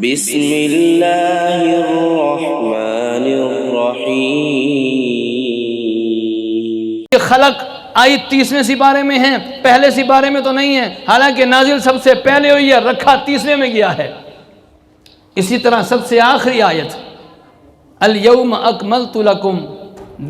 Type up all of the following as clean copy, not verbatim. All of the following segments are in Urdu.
بسم اللہ الرحمن الرحیم۔ خلق آیت 30ویں سپارے میں ہے، پہلے سپارے میں تو نہیں ہے، حالانکہ نازل سب سے پہلے ہوئی ہے، رکھا 30ویں میں گیا ہے۔ اسی طرح سب سے آخری آیت الیوم اکملت لکم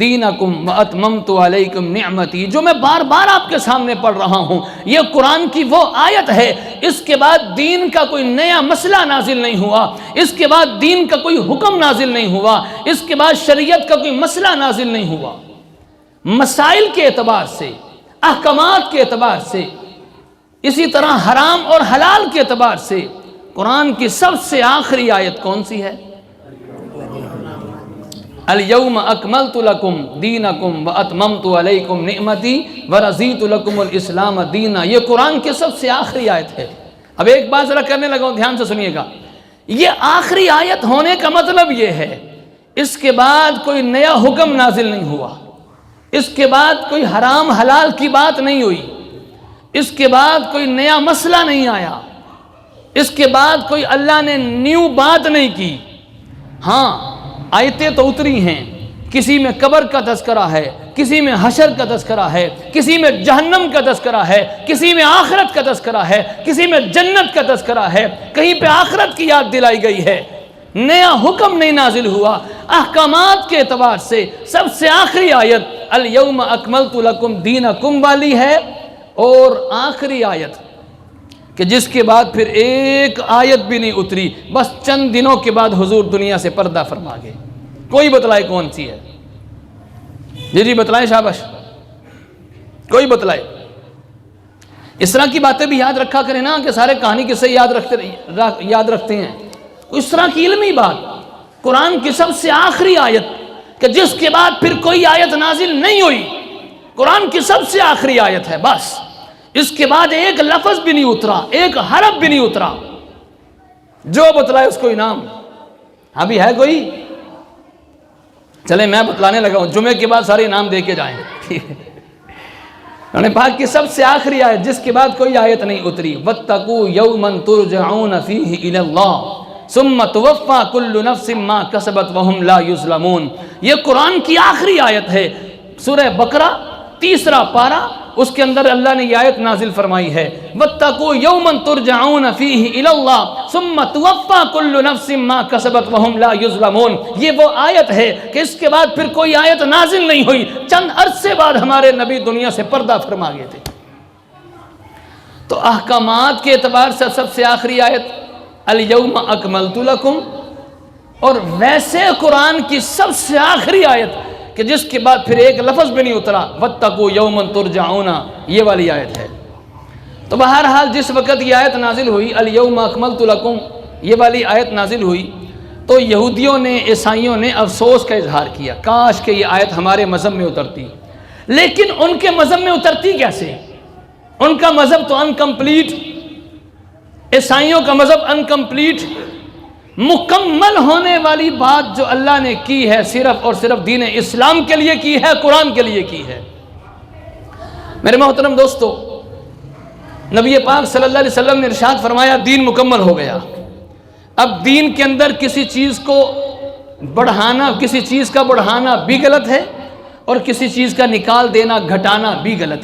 دینکم واتممت علیکم نعمتی، جو میں بار بار آپ کے سامنے پڑھ رہا ہوں، یہ قرآن کی وہ آیت ہے۔ اس کے بعد دین کا کوئی نیا مسئلہ نازل نہیں ہوا، اس کے بعد دین کا کوئی حکم نازل نہیں ہوا، اس کے بعد شریعت کا کوئی مسئلہ نازل نہیں ہوا۔ مسائل کے اعتبار سے، احکامات کے اعتبار سے، اسی طرح حرام اور حلال کے اعتبار سے قرآن کی سب سے آخری آیت کون سی ہے؟ الیوم اکملت لکم دینکم واتممت علیکم نعمتی ورضیت لکم الاسلام دینا۔ یہ قرآن کی سب سے آخری آیت ہے۔ اب ایک بات ذرا کرنے لگا ہوں، دھیان سے سنیے گا۔ یہ آخری آیت ہونے کا مطلب یہ ہے اس کے بعد کوئی نیا حکم نازل نہیں ہوا، اس کے بعد کوئی حرام حلال کی بات نہیں ہوئی، اس کے بعد کوئی نیا مسئلہ نہیں آیا، اس کے بعد کوئی اللہ نے نیو بات نہیں کی۔ ہاں آیتیں تو اتری ہیں، کسی میں قبر کا تذکرہ ہے، کسی میں حشر کا تذکرہ ہے، کسی میں جہنم کا تذکرہ ہے، کسی میں آخرت کا تذکرہ ہے، کسی میں جنت کا تذکرہ ہے، کہیں پہ آخرت کی یاد دلائی گئی ہے، نیا حکم نہیں نازل ہوا۔ احکامات کے اعتبار سے سب سے آخری آیت الیوم اکملت لکم دینکم والی ہے، اور آخری آیت کہ جس کے بعد پھر ایک آیت بھی نہیں اتری، بس چند دنوں کے بعد حضور دنیا سے پردہ فرما گئے۔ کوئی بتلائے کون سی ہے؟ جی بتلائیں، شاباش، کوئی بتلائے۔ اس طرح کی باتیں بھی یاد رکھا کریں نا کہ سارے کہانی کسے یاد رکھتے ہیں، اس طرح کی علمی بات۔ قرآن کی سب سے آخری آیت کہ جس کے بعد پھر کوئی آیت نازل نہیں ہوئی، قرآن کی سب سے آخری آیت ہے، بس اس کے بعد ایک لفظ بھی نہیں اترا، ایک حرف بھی نہیں اترا۔ جو بتلائے اس کو انعام۔ ابھی ہے کوئی؟ چلے میں بتلانے لگا ہوں، جمعے کے بعد سارے انعام دے کے جائیں۔ انہوں نے پاک کی سب سے آخری آیت جس کے بعد کوئی آیت نہیں اتری، وَاتَّقُوا يَوْمًا تُرْجَعُونَ فِيهِ إِلَى اللَّهِ ثُمَّ تُوَفَّى كُلُّ نَفْسٍ مَا كَسَبَتْ وَهُمْ لَا يُظْلَمُونَ۔ یہ قرآن کی آخری آیت ہے، سورہ بقرہ 3 پارہ، اس کے اندر اللہ نے یہ آیت نازل فرمائی ہے، وَاتَّقُوا يَوْمًا تُرْجَعُونَ فِيهِ إِلَى اللَّهِ ثُمَّ تُوَفَّى كُلُّ نَفْسٍ مَا كَسَبَتْ وَهُمْ لَا يُظْلَمُونَ۔ یہ وہ آیت ہے کہ اس کے بعد پھر کوئی آیت نازل نہیں ہوئی، چند عرصے بعد ہمارے نبی دنیا سے پردہ فرما گئے تھے۔ تو احکامات کے اعتبار سے سب سے آخری آیت الیوم اکملت لکم، اور ویسے قرآن کی سب سے آخری آیت کہ جس کے بعد پھر ایک لفظ بھی نہیں اترا، وَاتَّقُوا يَوْمًا تُرْجَعُونَ، یہ والی آیت ہے۔ تو بہرحال جس وقت یہ آیت نازل ہوئی الیوم اکملت لکم، یہ والی آیت نازل ہوئی، تو یہودیوں نے، عیسائیوں نے افسوس کا اظہار کیا، کاش کہ یہ آیت ہمارے مذہب میں اترتی۔ لیکن ان کے مذہب میں اترتی کیسے؟ ان کا مذہب تو انکمپلیٹ، عیسائیوں کا مذہب انکمپلیٹ۔ مکمل ہونے والی بات جو اللہ نے کی ہے صرف اور صرف دین اسلام کے لیے کی ہے، قرآن کے لیے کی ہے۔ میرے محترم دوستو، نبی پاک صلی اللہ علیہ وسلم نے ارشاد فرمایا دین مکمل ہو گیا۔ اب دین کے اندر کسی چیز کو بڑھانا، کسی چیز کا بڑھانا بھی غلط ہے، اور کسی چیز کا نکال دینا، گھٹانا بھی غلط ہے۔